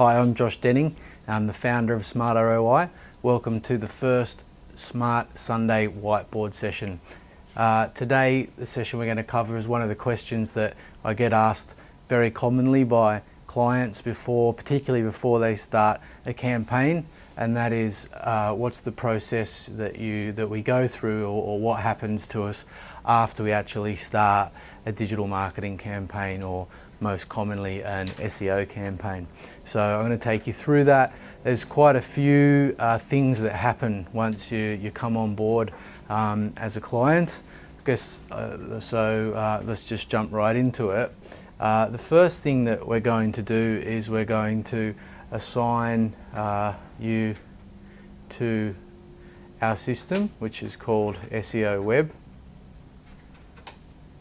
Hi, I'm Josh Denning. I'm the founder of Smart ROI. Welcome to the first Smart Sunday whiteboard session. Today, the session we're going to cover is one of the questions that I get asked very commonly by clients particularly before they start a campaign, and that is what's the process that we go through, or what happens to us after we actually start a digital marketing campaign, or most commonly an SEO campaign. So I'm going to take you through that. There's quite a few things that happen once you come on board as a client. I guess let's just jump right into it. The first thing that we're going to do is we're going to assign you to our system, which is called SEO Web.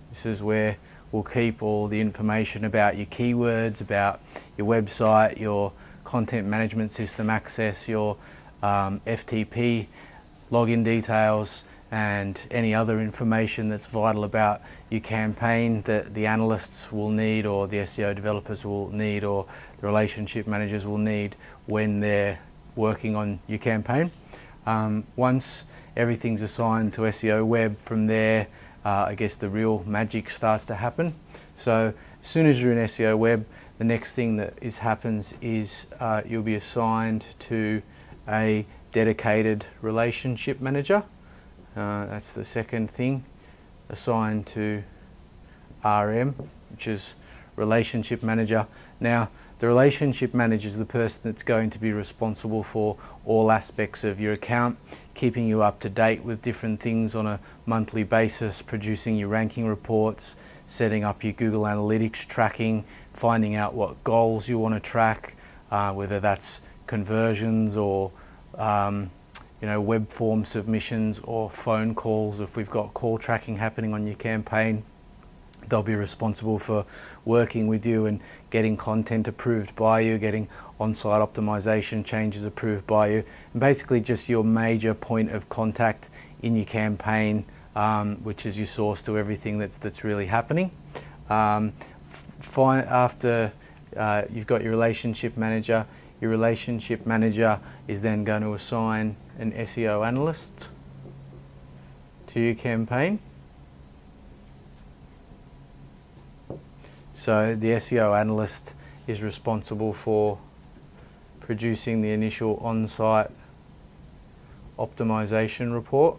This is where we'll keep all the information about your keywords, about your website, your content management system access, your FTP login details, and any other information that's vital about your campaign that the analysts will need, or the SEO developers will need, or the relationship managers will need when they're working on your campaign. Once everything's assigned to SEO Web, from there I guess the real magic starts to happen. So as soon as you're in SEO Web, the next thing that happens is you'll be assigned to a dedicated relationship manager. That's the second thing, assigned to RM, which is relationship manager. Now, the relationship manager is the person that's going to be responsible for all aspects of your account, keeping you up to date with different things on a monthly basis, producing your ranking reports, setting up your Google Analytics tracking, finding out what goals you want to track, whether that's conversions or web form submissions or phone calls. If we've got call tracking happening on your campaign, they'll be responsible for working with you and getting content approved by you, getting on-site optimization changes approved by you, and basically just your major point of contact in your campaign, which is your source to everything that's really happening. After you've got your relationship manager is then going to assign an SEO analyst to your campaign. So the SEO analyst is responsible for producing the initial on-site optimization report.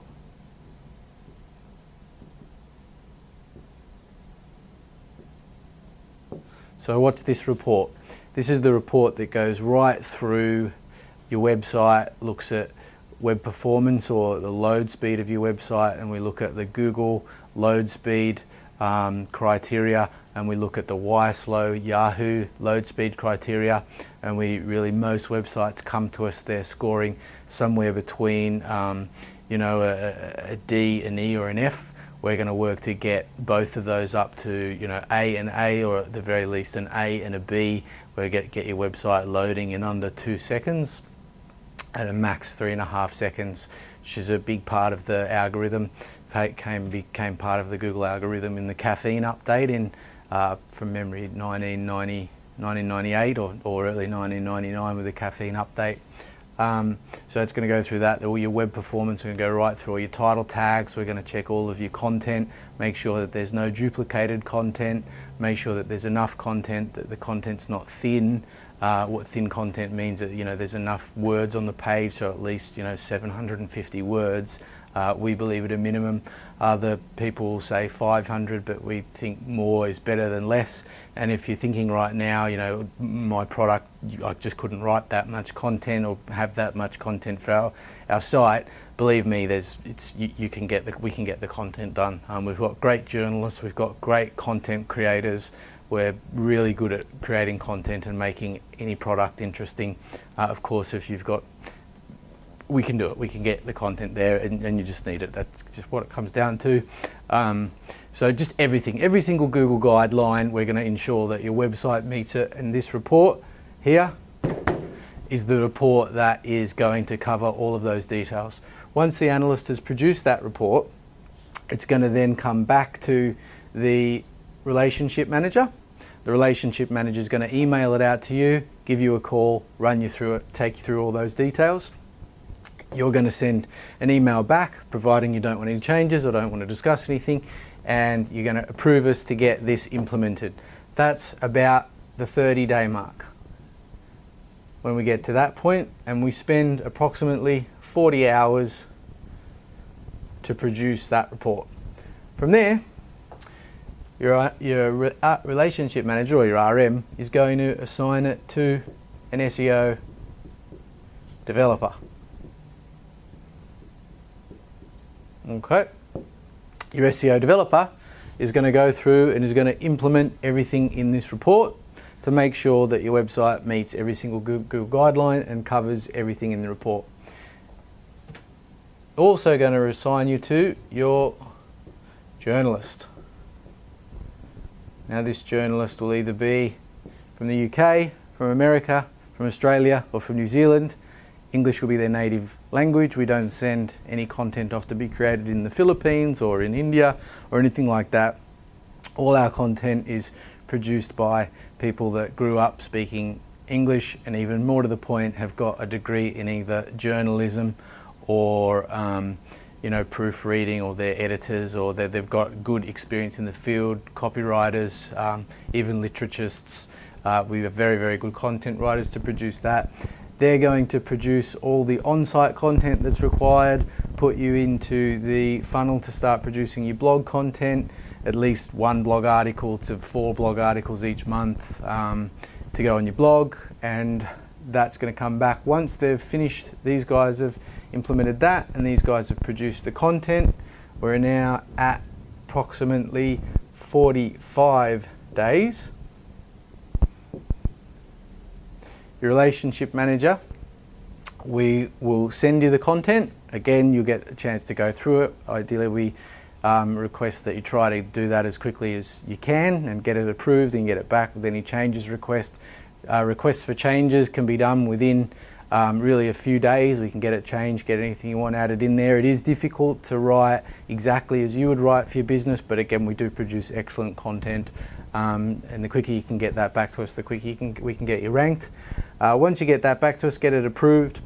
So what's this report? This is the report that goes right through your website, looks at web performance or the load speed of your website, and we look at the Google load speed criteria, and we look at the YSlow Yahoo load speed criteria, and most websites come to us, they're scoring somewhere between a D, an E, or an F. We're going to work to get both of those up to A and A, or at the very least an A and a B. We're going to get your website loading in under 2 seconds, at a max 3.5 seconds, which is a big part of the algorithm. Became part of the Google algorithm in the caffeine update in, from memory, 1998 or early 1999 with the caffeine update. So it's going to go through that. All your web performance, we're going to go right through all your title tags. We're going to check all of your content, make sure that there's no duplicated content, make sure that there's enough content, that the content's not thin. What thin content means that there's enough words on the page, so at least 750 words. We believe at a minimum. Other people say 500, but we think more is better than less. And if you're thinking right now, my product, I just couldn't write that much content or have that much content for our site, believe me, we can get the content done. We've got great journalists, we've got great content creators. We're really good at creating content and making any product interesting. Of course, we can do it. We can get the content there, and you just need it. That's just what it comes down to. So just everything, every single Google guideline, we're going to ensure that your website meets it. And this report here is the report that is going to cover all of those details. Once the analyst has produced that report, it's going to then come back to the relationship manager. The relationship manager is going to email it out to you, give you a call, run you through it, take you through all those details. You're going to send an email back, providing you don't want any changes or don't want to discuss anything, and you're going to approve us to get this implemented. That's about the 30-day mark. When we get to that point, and we spend approximately 40 hours to produce that report. From there, your relationship manager, or your RM, is going to assign it to an SEO developer. Okay. Your SEO developer is going to go through and is going to implement everything in this report to make sure that your website meets every single Google guideline and covers everything in the report. Also going to assign you to your journalist. Now this journalist will either be from the UK, from America, from Australia, or from New Zealand. English will be their native language. We don't send any content off to be created in the Philippines or in India or anything like that. All our content is produced by people that grew up speaking English, and even more to the point, have got a degree in either journalism or proofreading, or they're editors, or they've got good experience in the field, copywriters, even literaturists. We have very, very good content writers to produce that. They're going to produce all the on-site content that's required, put you into the funnel to start producing your blog content, at least 1 blog article to 4 blog articles each month to go on your blog, and that's going to come back. Once they've finished, these guys have implemented that and these guys have produced the content. We're now at approximately 45 days. Your relationship manager, we will send you the content. Again, you'll get a chance to go through it. Ideally, we request that you try to do that as quickly as you can and get it approved and get it back with any changes requests. Requests for changes can be done within really a few days. We can get it changed, get anything you want added in there. It is difficult to write exactly as you would write for your business, but again, we do produce excellent content, and the quicker you can get that back to us, the quicker we can get you ranked. Once you get that back to us, get it approved,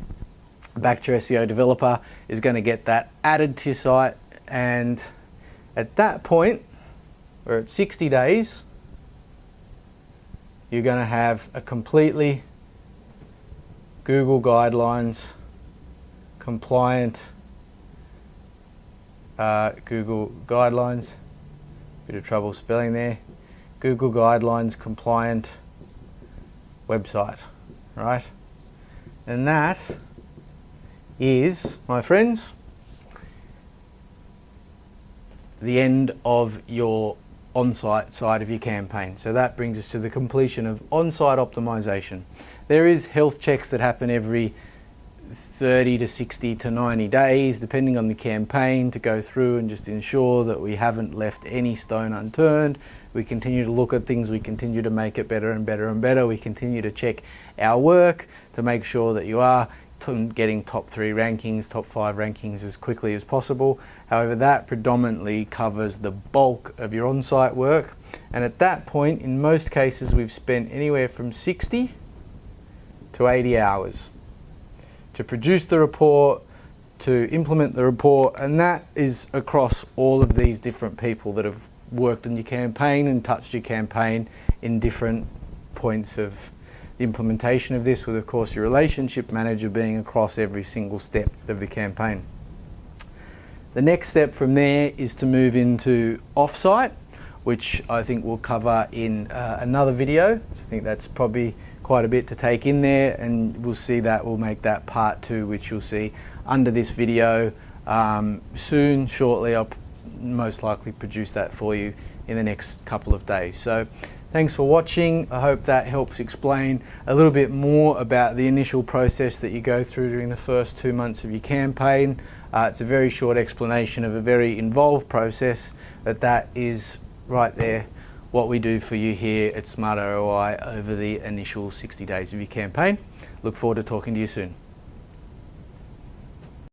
back to your SEO developer is going to get that added to your site, and at that point, we're at 60 days, you're going to have a completely Google Guidelines compliant Google Guidelines, bit of trouble spelling there, Google Guidelines compliant website, right? And that is, my friends, the end of your on-site side of your campaign. So that brings us to the completion of on-site optimization. There is health checks that happen every 30 to 60 to 90 days, depending on the campaign, to go through and just ensure that we haven't left any stone unturned. We continue to look at things, we continue to make it better and better and better. We continue to check our work to make sure that you are getting top 3 rankings, top 5 rankings as quickly as possible. However, that predominantly covers the bulk of your on-site work. And at that point, in most cases, we've spent anywhere from 60 to 80 hours to produce the report, to implement the report, and that is across all of these different people that have worked on your campaign and touched your campaign in different points of the implementation of this, with of course your relationship manager being across every single step of the campaign. The next step from there is to move into offsite, which I think we'll cover in another video. So I think that's probably quite a bit to take in there, and we'll see that, we'll make that part 2, which you'll see under this video soon, shortly. I'll most likely produce that for you in the next couple of days. So thanks for watching. I hope that helps explain a little bit more about the initial process that you go through during the first 2 months of your campaign. It's a very short explanation of a very involved process, but that is right there what we do for you here at Smart ROI over the initial 60 days of your campaign. Look forward to talking to you soon.